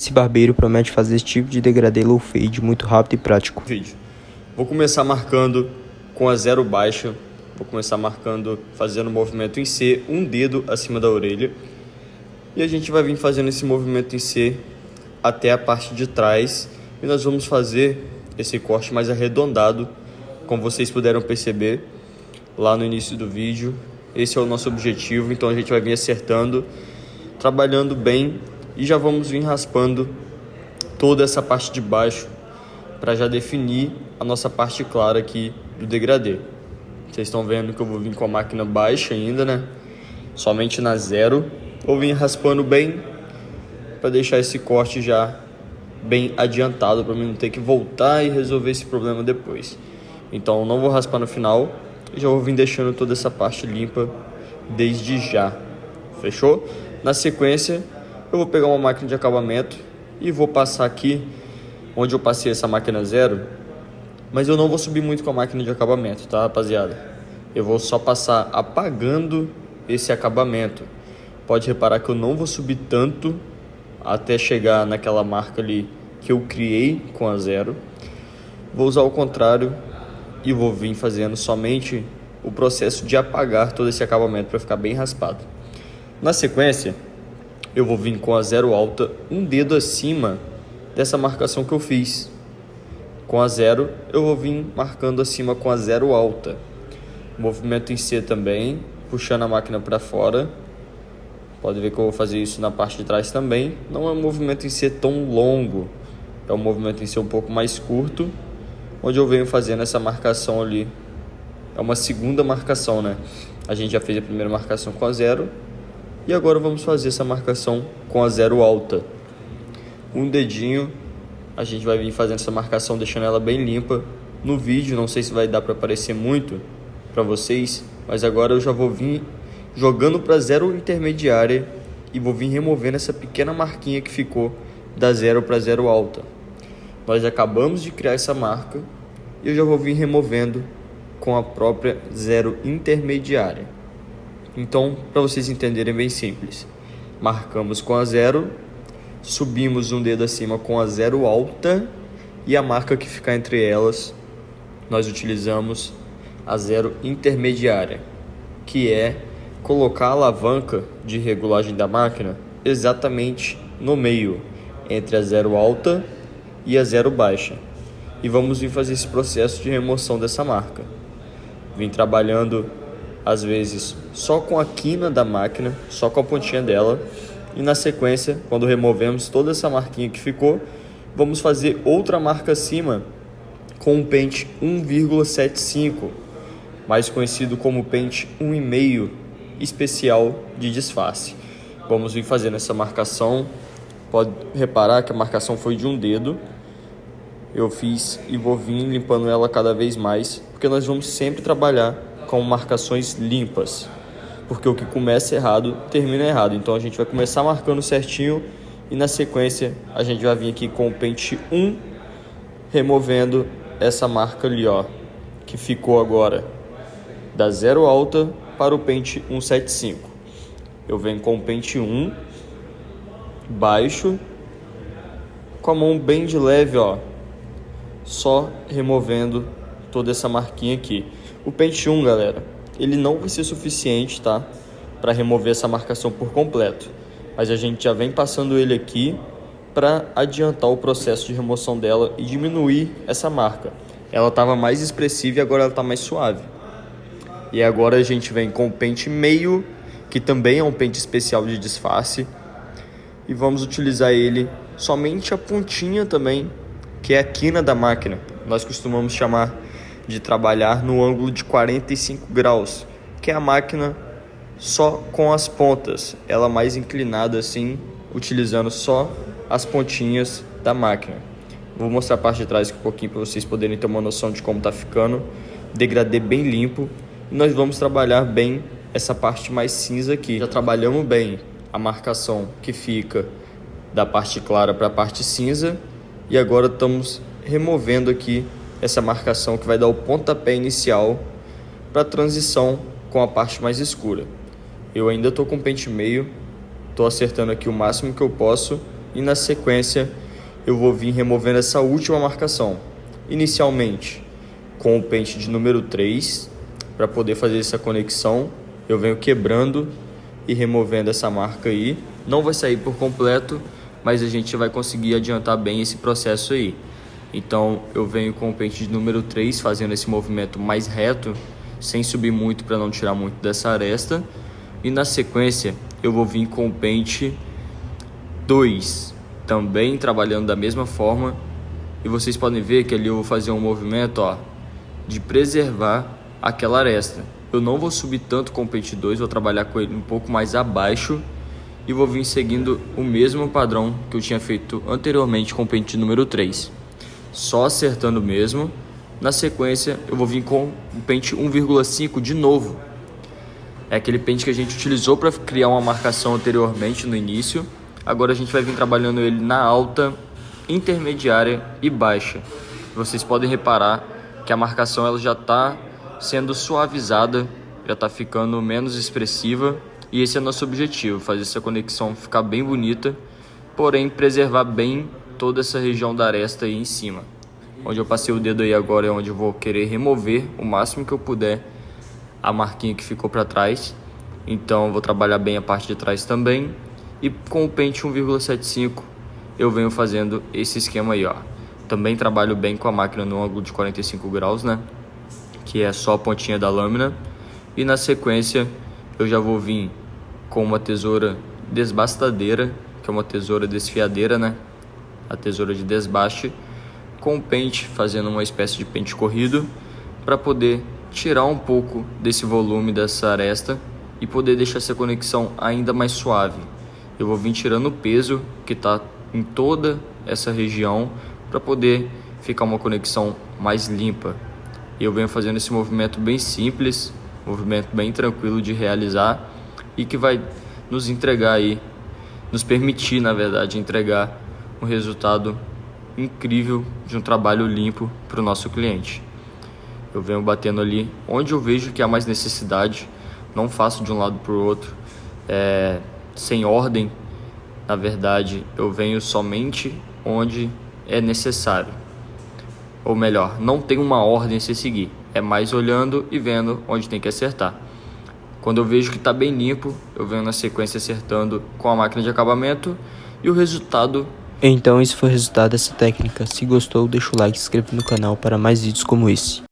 Esse barbeiro promete fazer esse tipo de degradê low fade muito rápido e prático. Vídeo. Vou começar marcando com a zero baixa. Vou começar marcando, fazendo o movimento em C, um dedo acima da orelha. E a gente vai vir fazendo esse movimento em C até a parte de trás. E nós vamos fazer esse corte mais arredondado, como vocês puderam perceber lá no início do vídeo. Esse é o nosso objetivo, então a gente vai vir acertando, trabalhando bem e já vamos vir raspando toda essa parte de baixo para já definir a nossa parte clara aqui do degradê. Vocês estão vendo que eu vou vir com a máquina baixa ainda, né? Somente na zero. Vou vir raspando bem para deixar esse corte já bem adiantado, para mim não ter que voltar e resolver esse problema depois. Então não vou raspar no final e já vou vir deixando toda essa parte limpa desde já. Fechou? Na sequência, eu vou pegar uma máquina de acabamento e vou passar aqui onde eu passei essa máquina zero, mas eu não vou subir muito com a máquina de acabamento, tá, rapaziada? Eu vou só passar apagando esse acabamento. Pode reparar que eu não vou subir tanto até chegar naquela marca ali que eu criei com a zero. Vou usar o contrário e vou vir fazendo somente o processo de apagar todo esse acabamento para ficar bem raspado. Na sequência, eu vou vir com a zero alta um dedo acima dessa marcação que eu fiz. Com a zero, eu vou vir marcando acima com a zero alta. Movimento em C também, puxando a máquina para fora. Pode ver que eu vou fazer isso na parte de trás também. Não é um movimento em C tão longo, é um movimento em C um pouco mais curto, onde eu venho fazendo essa marcação ali. É uma segunda marcação, né? A gente já fez a primeira marcação com a zero e agora vamos fazer essa marcação com a zero alta. Um dedinho, a gente vai vir fazendo essa marcação, deixando ela bem limpa. No vídeo, não sei se vai dar para aparecer muito para vocês, mas agora eu já vou vir jogando para zero intermediária e vou vir removendo essa pequena marquinha que ficou da zero para zero alta. Nós acabamos de criar essa marca e eu já vou vir removendo com a própria zero intermediária. Então, para vocês entenderem, bem simples. Marcamos com a zero, subimos um dedo acima com a zero alta e a marca que ficar entre elas, nós utilizamos a zero intermediária, que é colocar a alavanca de regulagem da máquina exatamente no meio, entre a zero alta e a zero baixa. E vamos vir fazer esse processo de remoção dessa marca. Vim trabalhando às vezes só com a quina da máquina, só com a pontinha dela. E na sequência, quando removemos toda essa marquinha que ficou, vamos fazer outra marca acima com um pente 1,75, mais conhecido como pente 1,5 especial de disfarce. Vamos vir fazendo essa marcação. Pode reparar que a marcação foi de um dedo. Eu fiz e vou vir limpando ela cada vez mais, porque nós vamos sempre trabalhar com marcações limpas, porque o que começa errado termina errado. Então a gente vai começar marcando certinho e na sequência a gente vai vir aqui com o pente 1 removendo essa marca ali, ó, que ficou agora da zero alta para o pente 175. Eu venho com o pente 1 baixo, com a mão bem de leve, ó, só removendo toda essa marquinha aqui. O pente 1, galera, ele não vai ser suficiente, tá, para remover essa marcação por completo, mas a gente já vem passando ele aqui para adiantar o processo de remoção dela e diminuir essa marca. Ela estava mais expressiva e agora ela está mais suave. E agora a gente vem com o pente meio, que também é um pente especial de disfarce, e vamos utilizar ele somente a pontinha também, que é a quina da máquina. Nós costumamos chamar de trabalhar no ângulo de 45 graus, que é a máquina só com as pontas, ela mais inclinada assim, utilizando só as pontinhas da máquina. Vou mostrar a parte de trás aqui um pouquinho para vocês poderem ter uma noção de como tá ficando. Degradê bem limpo. E nós vamos trabalhar bem essa parte mais cinza aqui. Já trabalhamos bem a marcação que fica da parte clara para a parte cinza. E agora estamos removendo aqui essa marcação que vai dar o pontapé inicial para a transição com a parte mais escura. Eu ainda estou com pente meio, estou acertando aqui o máximo que eu posso, e na sequência eu vou vir removendo essa última marcação. Inicialmente com o pente de número 3, para poder fazer essa conexão, eu venho quebrando e removendo essa marca aí. Não vai sair por completo, mas a gente vai conseguir adiantar bem esse processo aí. Então eu venho com o pente de número 3 fazendo esse movimento mais reto, sem subir muito para não tirar muito dessa aresta. E na sequência eu vou vir com o pente 2, também trabalhando da mesma forma. E vocês podem ver que ali eu vou fazer um movimento de preservar aquela aresta. Eu não vou subir tanto com o pente 2, vou trabalhar com ele um pouco mais abaixo e vou vir seguindo o mesmo padrão que eu tinha feito anteriormente com o pente número 3. Só acertando mesmo. Na sequência eu vou vir com o pente 1,5 de novo. É aquele pente que a gente utilizou para criar uma marcação anteriormente no início. Agora a gente vai vir trabalhando ele na alta, intermediária e baixa. Vocês podem reparar que a marcação ela já está sendo suavizada, já está ficando menos expressiva. E esse é nosso objetivo, fazer essa conexão ficar bem bonita, porém preservar bem toda essa região da aresta aí em cima. Onde eu passei o dedo aí agora é onde eu vou querer remover o máximo que eu puder a marquinha que ficou para trás. Então eu vou trabalhar bem a parte de trás também. E com o pente 1,75 eu venho fazendo esse esquema aí, Também trabalho bem com a máquina no ângulo de 45 graus, né? Que é só a pontinha da lâmina. E na sequência eu já vou vir com uma tesoura desbastadeira, que é uma tesoura desfiadeira, né? A tesoura de desbaste, com o pente, fazendo uma espécie de pente corrido, para poder tirar um pouco desse volume dessa aresta e poder deixar essa conexão ainda mais suave. Eu vou vir tirando o peso que está em toda essa região para poder ficar uma conexão mais limpa. E eu venho fazendo esse movimento bem simples, movimento bem tranquilo de realizar e que vai nos entregar aí, nos permitir, na verdade, entregar um resultado incrível de um trabalho limpo para o nosso cliente. Eu venho batendo ali onde eu vejo que há mais necessidade, não faço de um lado para o outro, sem ordem. Na verdade, eu venho somente onde é necessário. Ou melhor, não tem uma ordem a se seguir, é mais olhando e vendo onde tem que acertar. Quando eu vejo que está bem limpo, eu venho na sequência acertando com a máquina de acabamento e o resultado. Então esse foi o resultado dessa técnica. Se gostou, deixa o like e se inscreva no canal para mais vídeos como esse.